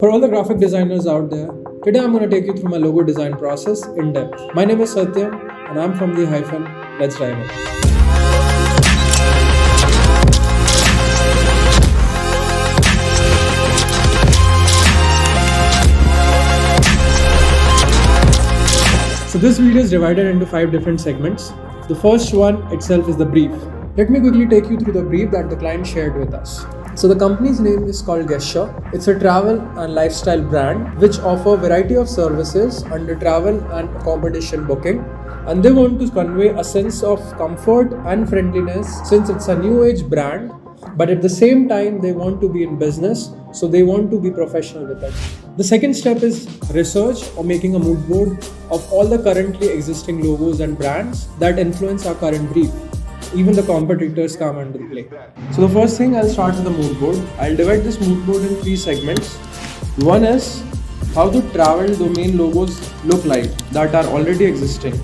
For all the graphic designers out there, today I'm going to take you through my logo design process in depth. My name is Satyam and I'm from the Hyphen. Let's dive in. So this video is divided into 5 different segments. The first one itself is the brief. Let me quickly take you through the brief that the client shared with us. So the company's name is called Gesture. It's a travel and lifestyle brand which offer a variety of services under travel and accommodation booking, and they want to convey a sense of comfort and friendliness since it's a new age brand, but at the same time they want to be in business, so they want to be professional with it. The second step is research or making a mood board of all the currently existing logos and brands that influence our current brief. Even the competitors come under play. So the first thing, I'll start with the mood board. I'll divide this mood board in 3 segments. One is how the travel domain logos look like that are already existing.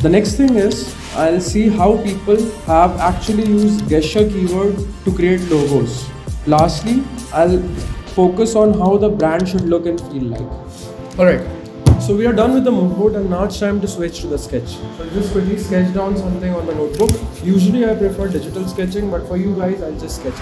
The next thing is I'll see how people have actually used gesture keyword to create logos. Lastly, I'll focus on how the brand should look and feel like. Alright, so we are done with the mood board and now it's time to switch to the sketch. So I'll just quickly sketch down something on my notebook. Usually I prefer digital sketching, but for you guys I'll just sketch it.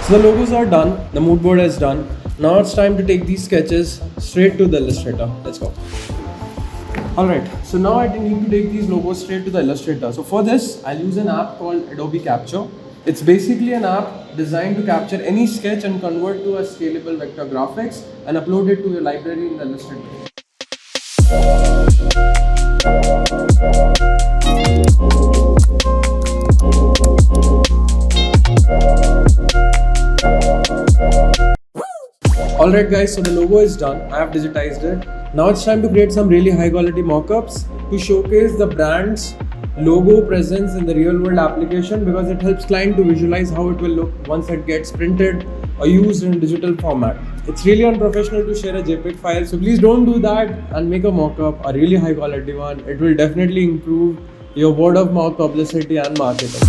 So the logos are done, the mood board is done. Now it's time to take these sketches straight to the Illustrator. Let's go. Alright, so now I need to take these logos straight to the Illustrator. So for this, I'll use an app called Adobe Capture. It's basically an app designed to capture any sketch and convert to a scalable vector graphics and upload it to your library in the Illustrator. Alright guys, so the logo is done. I have digitized it. Now it's time to create some really high quality mockups to showcase the brand's logo presence in the real world application, because it helps client to visualize how it will look once it gets printed or used in digital format. It's really unprofessional to share a JPEG file, so please don't do that and make a mockup, a really high quality one. It will definitely improve your word of mouth publicity and marketing.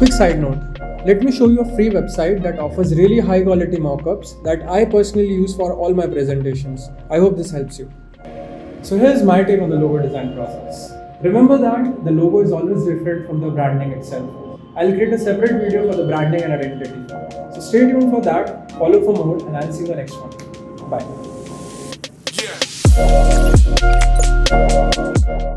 Quick side note, let me show you a free website that offers really high quality mockups that I personally use for all my presentations. I hope this helps you. So here's my take on the logo design process. Remember that the logo is always different from the branding itself. I'll create a separate video for the branding and identity. So stay tuned for that, follow for more, and I'll see you in the next one. Bye.